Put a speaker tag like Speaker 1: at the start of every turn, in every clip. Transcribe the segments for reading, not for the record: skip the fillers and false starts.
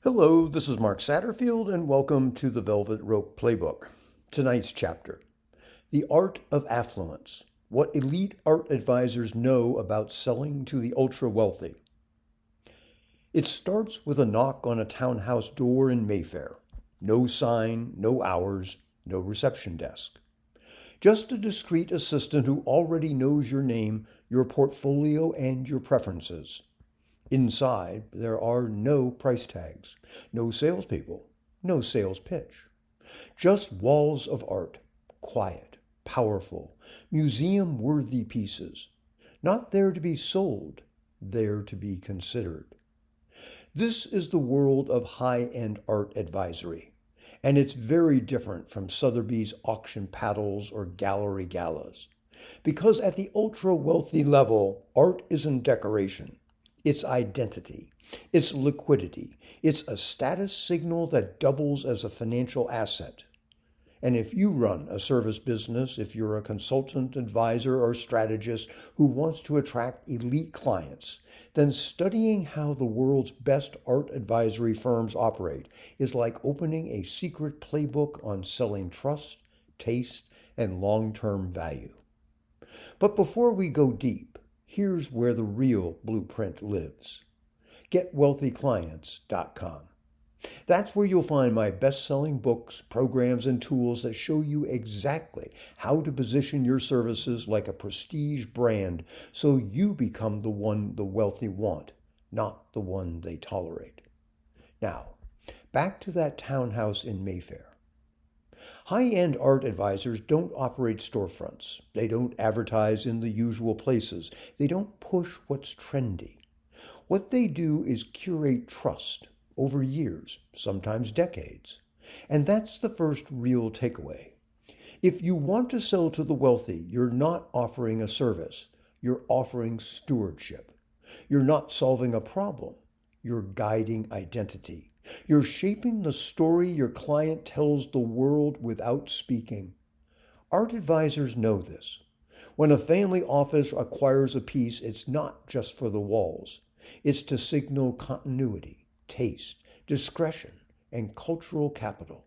Speaker 1: Hello, this is Mark Satterfield, and welcome to the Velvet Rope Playbook. Tonight's chapter, The Art of Affluence, What Elite Art Advisors Know About Selling to the Ultra-Wealthy. It starts with a knock on a townhouse door in Mayfair. No sign, no hours, no reception desk. Just a discreet assistant who already knows your name, your portfolio, and your preferences. Inside, there are no price tags, no salespeople, no sales pitch. Just walls of art, quiet, powerful, museum-worthy pieces. Not there to be sold, there to be considered. This is the world of high-end art advisory, and it's very different from Sotheby's auction paddles or gallery galas. Because at the ultra-wealthy level, art isn't decoration. It's identity, it's liquidity, it's a status signal that doubles as a financial asset. And if you run a service business, if you're a consultant, advisor, or strategist who wants to attract elite clients, then studying how the world's best art advisory firms operate is like opening a secret playbook on selling trust, taste, and long-term value. But before we go deep, here's where the real blueprint lives. GetWealthyClients.com. That's where you'll find my best-selling books, programs, and tools that show you exactly how to position your services like a prestige brand so you become the one the wealthy want, not the one they tolerate. Now, back to that townhouse in Mayfair. High-end art advisors don't operate storefronts. They don't advertise in the usual places. They don't push what's trendy. What they do is curate trust over years, sometimes decades. And that's the first real takeaway. If you want to sell to the wealthy, you're not offering a service. You're offering stewardship. You're not solving a problem. You're guiding identity. You're shaping the story your client tells the world without speaking. Art advisors know this. When a family office acquires a piece, it's not just for the walls. It's to signal continuity, taste, discretion, and cultural capital.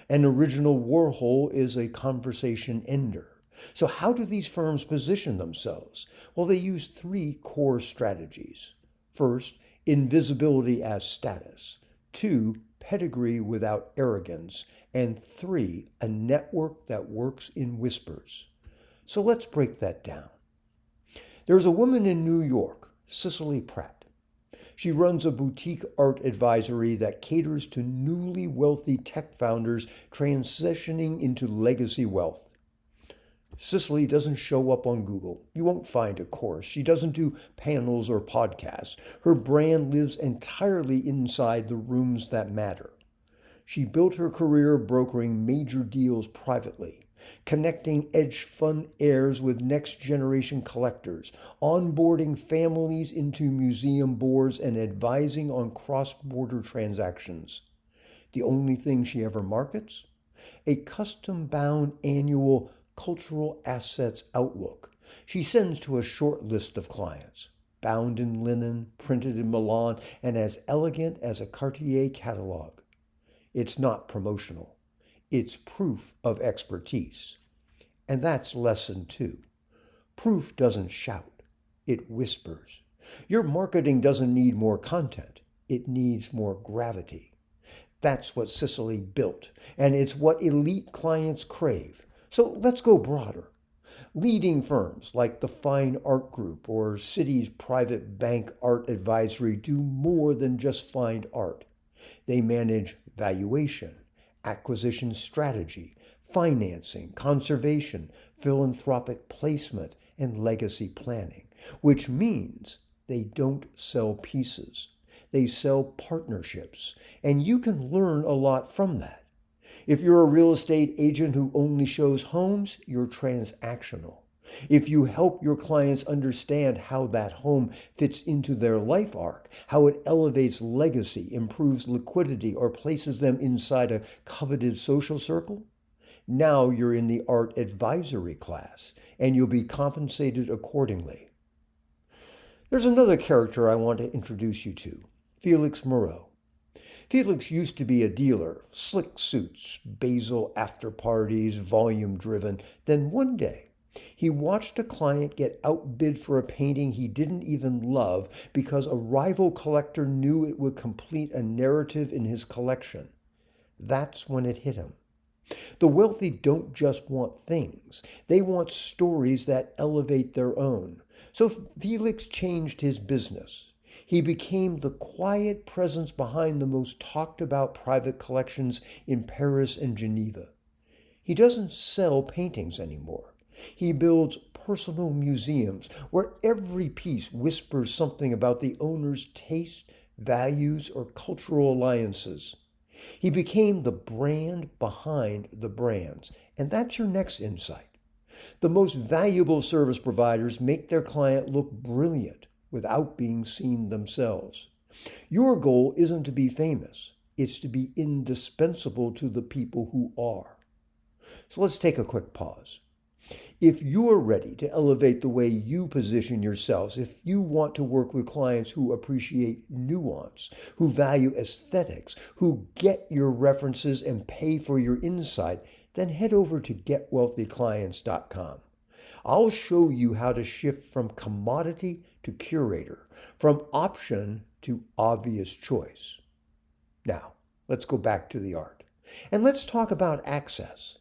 Speaker 1: An original Warhol is a conversation ender. So how do these firms position themselves? Well, they use three core strategies. First, invisibility as status. 2, pedigree without arrogance. And 3, a network that works in whispers. So let's break that down. There's a woman in New York, Cicely Pratt. She runs a boutique art advisory that caters to newly wealthy tech founders transitioning into legacy wealth. Cicely doesn't show up on Google. You won't find a course. She doesn't do panels or podcasts. Her brand lives entirely inside the rooms that matter. She built her career brokering major deals privately, connecting hedge fund heirs with next-generation collectors, onboarding families into museum boards, and advising on cross-border transactions. The only thing she ever markets? A custom-bound annual Cultural Assets Outlook she sends to a short list of clients, bound in linen, printed in Milan, and as elegant as a Cartier catalog. It's not promotional. It's proof of expertise. And that's lesson 2. Proof doesn't shout. It whispers. Your marketing doesn't need more content. It needs more gravity. That's what Cicely built, and it's what elite clients crave. So let's go broader. Leading firms like the Fine Art Group or Citi's private bank art advisory do more than just find art. They manage valuation, acquisition strategy, financing, conservation, philanthropic placement, and legacy planning, which means they don't sell pieces. They sell partnerships, and you can learn a lot from that. If you're a real estate agent who only shows homes, you're transactional. If you help your clients understand how that home fits into their life arc, how it elevates legacy, improves liquidity, or places them inside a coveted social circle, now you're in the art advisory class, and you'll be compensated accordingly. There's another character I want to introduce you to, Felix Moreau. Felix used to be a dealer, slick suits, basil after parties, volume driven. Then one day, he watched a client get outbid for a painting he didn't even love because a rival collector knew it would complete a narrative in his collection. That's when it hit him. The wealthy don't just want things, they want stories that elevate their own. So Felix changed his business. He became the quiet presence behind the most talked about private collections in Paris and Geneva. He doesn't sell paintings anymore. He builds personal museums where every piece whispers something about the owner's taste, values, or cultural alliances. He became the brand behind the brands. And that's your next insight. The most valuable service providers make their client look brilliant without being seen themselves. Your goal isn't to be famous. It's to be indispensable to the people who are. So let's take a quick pause. If you're ready to elevate the way you position yourselves, if you want to work with clients who appreciate nuance, who value aesthetics, who get your references and pay for your insight, then head over to getwealthyclients.com. I'll show you how to shift from commodity to curator, from option to obvious choice. Now, let's go back to the art. And let's talk about access.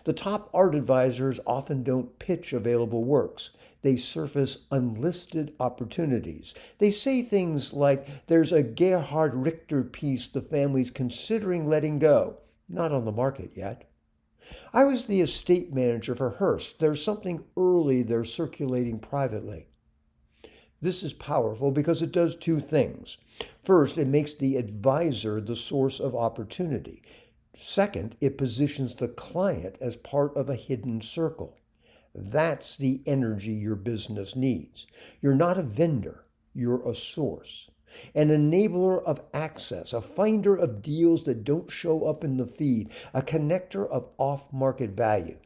Speaker 1: The top art advisors often don't pitch available works. They surface unlisted opportunities. They say things like, there's a Gerhard Richter piece the family's considering letting go. Not on the market yet. I was the estate manager for Hearst. There's something early they're circulating privately. This is powerful because it does two things. First, it makes the advisor the source of opportunity. Second, it positions the client as part of a hidden circle. That's the energy your business needs. You're not a vendor, you're a source. An enabler of access, a finder of deals that don't show up in the feed, a connector of off-market value.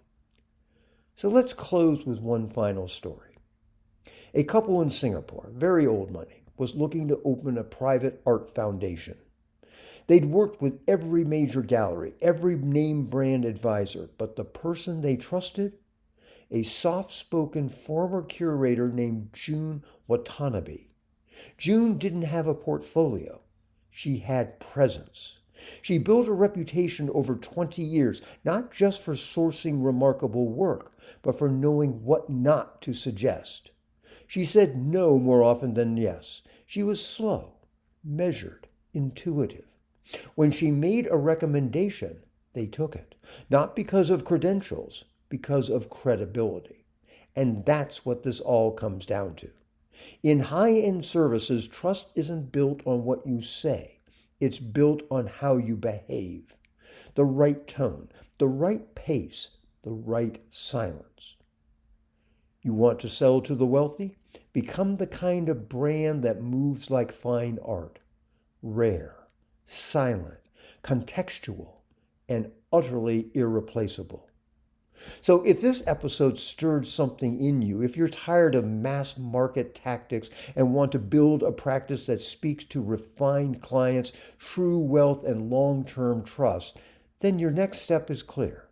Speaker 1: So let's close with one final story. A couple in Singapore, very old money, was looking to open a private art foundation. They'd worked with every major gallery, every name brand advisor, but the person they trusted? A soft-spoken former curator named June Watanabe. June didn't have a portfolio. She had presence. She built a reputation over 20 years, not just for sourcing remarkable work, but for knowing what not to suggest. She said no more often than yes. She was slow, measured, intuitive. When she made a recommendation, they took it, not because of credentials, because of credibility. And that's what this all comes down to. In high-end services, trust isn't built on what you say. It's built on how you behave. The right tone, the right pace, the right silence. You want to sell to the wealthy? Become the kind of brand that moves like fine art. Rare, silent, contextual, and utterly irreplaceable. So if this episode stirred something in you, if you're tired of mass market tactics and want to build a practice that speaks to refined clients, true wealth, and long-term trust, then your next step is clear.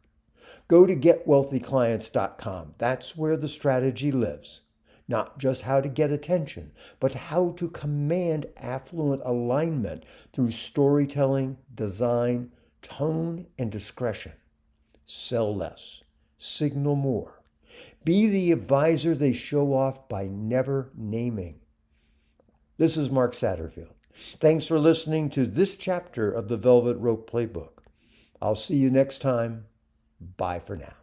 Speaker 1: Go to getwealthyclients.com. That's where the strategy lives. Not just how to get attention, but how to command affluent alignment through storytelling, design, tone, and discretion. Sell less. Signal more. Be the advisor they show off by never naming. This is Mark Satterfield. Thanks for listening to this chapter of the Velvet Rope Playbook. I'll see you next time. Bye for now.